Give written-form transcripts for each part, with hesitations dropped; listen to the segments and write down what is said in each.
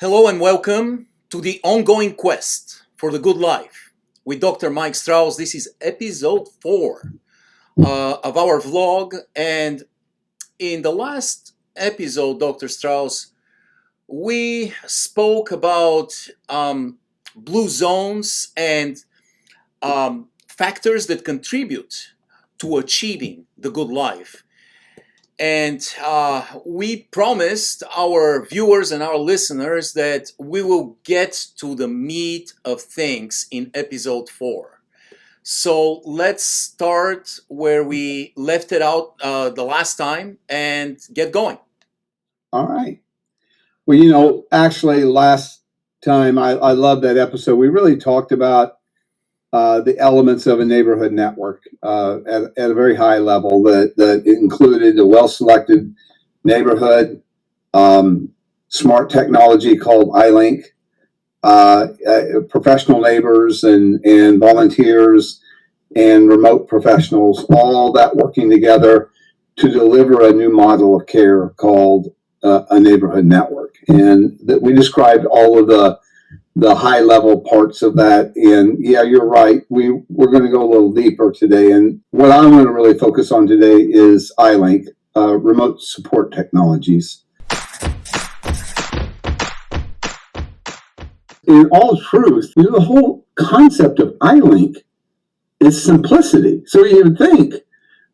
Hello and welcome to the ongoing quest for the good life with Dr. Mike Strouse. This is episode 4 of our vlog. And in the last episode, Dr. Strouse, we spoke about blue zones and factors that contribute to achieving the good life. And we promised our viewers and our listeners that we will get to the meat of things in episode 4. So let's start where we left it out the last time and get going. All right. Well, actually, last time I love that episode. We really talked about the elements of a neighborhood network at a very high level that included a well-selected neighborhood, smart technology called iLink, professional neighbors and volunteers and remote professionals, all that working together to deliver a new model of care called a neighborhood network. And that we described all of the high level parts of that. And yeah, you're right. We're going to go a little deeper today. And what I'm going to really focus on today is iLink, remote support technologies. In all truth, the whole concept of iLink is simplicity. So you would think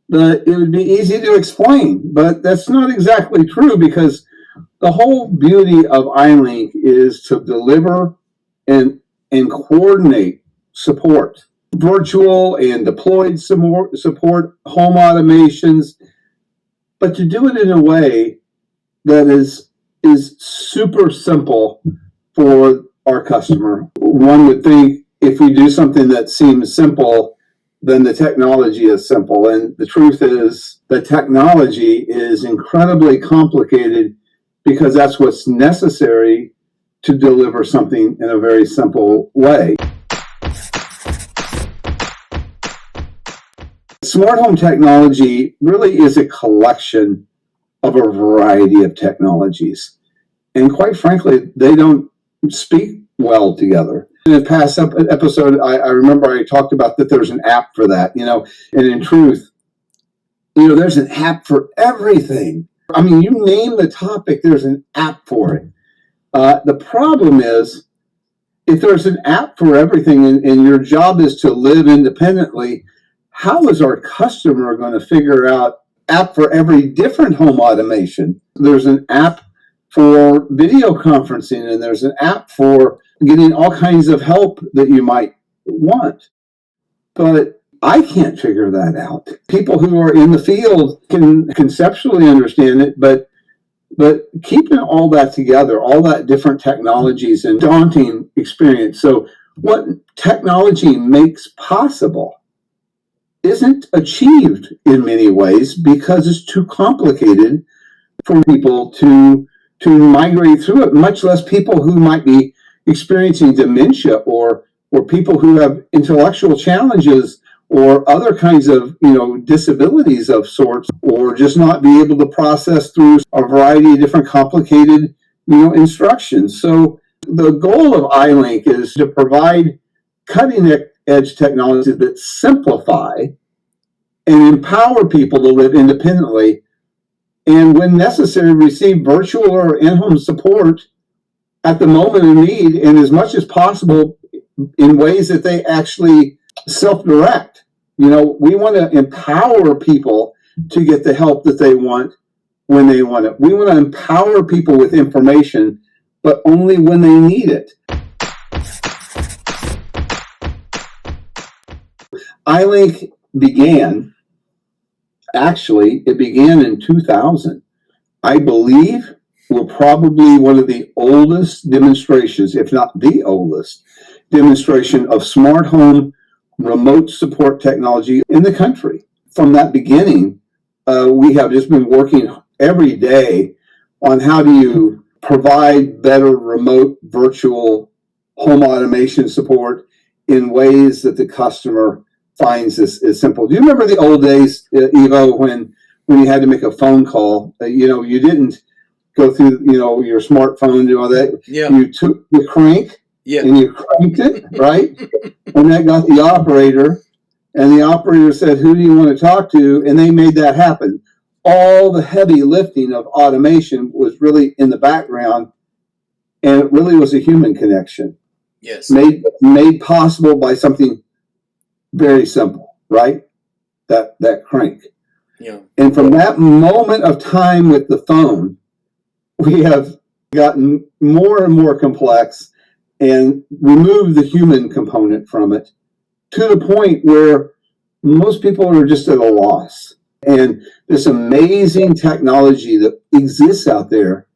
that it would be easy to explain, but that's not exactly true, because the whole beauty of iLink is to deliver and coordinate support, virtual and deployed support, home automations, but to do it in a way that is super simple for our customer. One would think if we do something that seems simple, then the technology is simple. And the truth is the technology is incredibly complicated, because that's what's necessary to deliver something in a very simple way. Smart home technology really is a collection of a variety of technologies. And quite frankly, they don't speak well together. In a past episode, I remember I talked about that there's an app for that, and in truth, there's an app for everything. I mean, you name the topic, there's an app for it. The problem is, if there's an app for everything and your job is to live independently, how is our customer going to figure out app for every different home automation? There's an app for video conferencing, and there's an app for getting all kinds of help that you might want. But I can't figure that out. People who are in the field can conceptually understand it, but keeping all that together, all that different technologies, and daunting experience. So what technology makes possible isn't achieved in many ways because it's too complicated for people to migrate through it, much less people who might be experiencing dementia or people who have intellectual challenges or other kinds of disabilities of sorts, or just not be able to process through a variety of different complicated instructions. So the goal of iLink is to provide cutting edge technologies that simplify and empower people to live independently, and when necessary receive virtual or in-home support at the moment of need, and as much as possible in ways that they actually self-direct. We want to empower people to get the help that they want when they want it. We want to empower people with information, but only when they need it. iLink began in 2000. I believe we're probably one of the oldest demonstrations, if not the oldest, demonstration of smart home remote support technology in the country. From that beginning, we have just been working every day on how do you provide better remote virtual home automation support in ways that the customer finds is simple. Do you remember the old days, Evo, when you had to make a phone call? You didn't go through, your smartphone and do all that. Yeah. You took the crank and you cranked it, right? And that got the operator, and the operator said, "Who do you want to talk to?" And they made that happen. All the heavy lifting of automation was really in the background, and it really was a human connection. Yes. Made possible by something very simple, right? That crank. Yeah. And from that moment of time with the phone, we have gotten more and more complex and removed the human component from it to the point where most people are just at a loss. And this amazing technology that exists out there,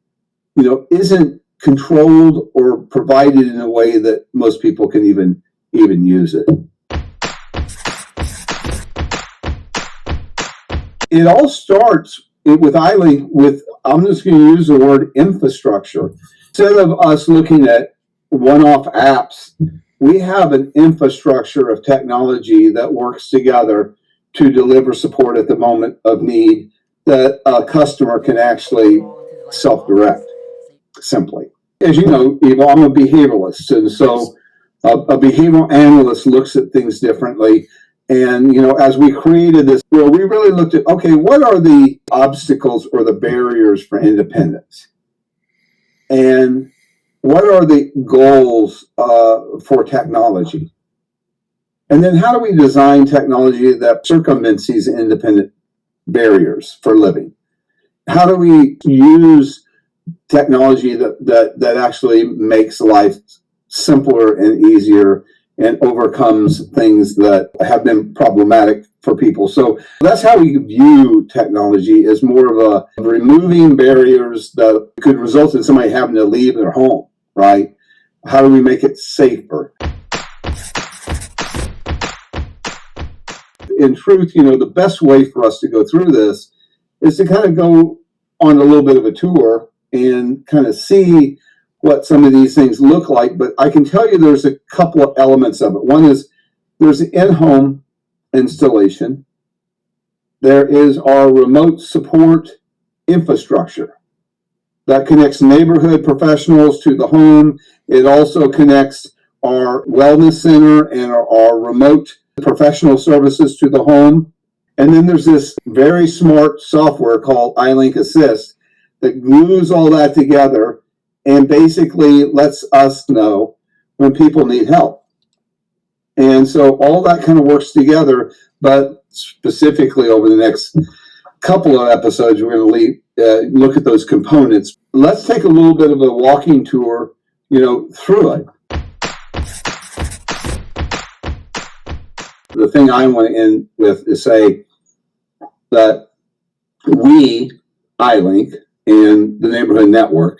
isn't controlled or provided in a way that most people can even use it. It all starts with iLink I'm just going to use the word infrastructure. Instead of us looking at one-off apps, we have an infrastructure of technology that works together to deliver support at the moment of need that a customer can actually self-direct, simply. As you know, Eva, I'm a behavioralist, and so a behavioral analyst looks at things differently. And, as we created this, we really looked at, okay, what are the obstacles or the barriers for independence? And what are the goals for technology? And then how do we design technology that circumvents these independent barriers for living? How do we use technology that actually makes life simpler and easier and overcomes things that have been problematic for people? So that's how we view technology, as more of a removing barriers that could result in somebody having to leave their home, right? How do we make it safer? In truth, the best way for us to go through this is to kind of go on a little bit of a tour and kind of see what some of these things look like. But I can tell you there's a couple of elements of it. One is there's an in-home installation. There is our remote support infrastructure that connects neighborhood professionals to the home. It also connects our wellness center and our remote professional services to the home. And then there's this very smart software called iLink Assist that glues all that together and basically lets us know when people need help. And so all that kind of works together, but specifically over the next couple of episodes, we're going to look at those components. Let's take a little bit of a walking tour, through it. The thing I want to end with is say that we, iLink, and the Neighborhood Network,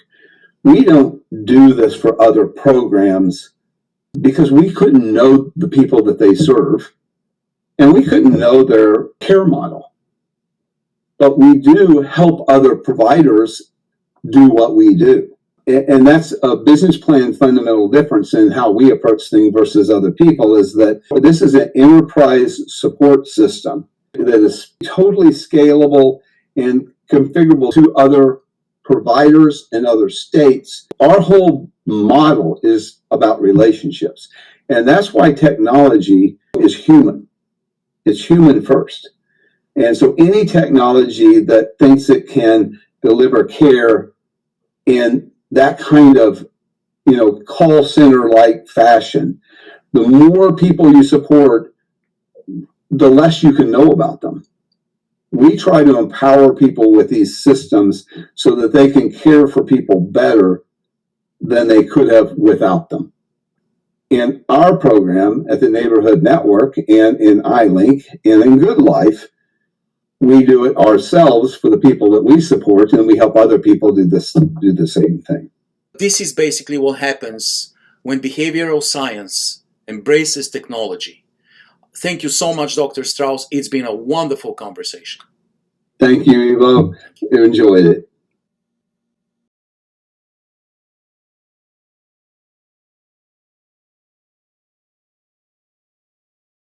we don't do this for other programs because we couldn't know the people that they serve, and we couldn't know their care model. But we do help other providers do what we do. And that's a business plan fundamental difference in how we approach things versus other people, is that this is an enterprise support system that is totally scalable and configurable to other providers in other states. Our whole model is about relationships. And that's why technology is human. It's human first. And so any technology that thinks it can deliver care in that kind of, call center-like fashion, the more people you support, the less you can know about them. We try to empower people with these systems so that they can care for people better than they could have without them. In our program at the Neighborhood Network and in iLink and in Good Life, we do it ourselves for the people that we support, and we help other people do the same thing. This is basically what happens when behavioral science embraces technology. Thank you so much, Dr. Strouse. It's been a wonderful conversation. Thank you, Ivo. I enjoyed it.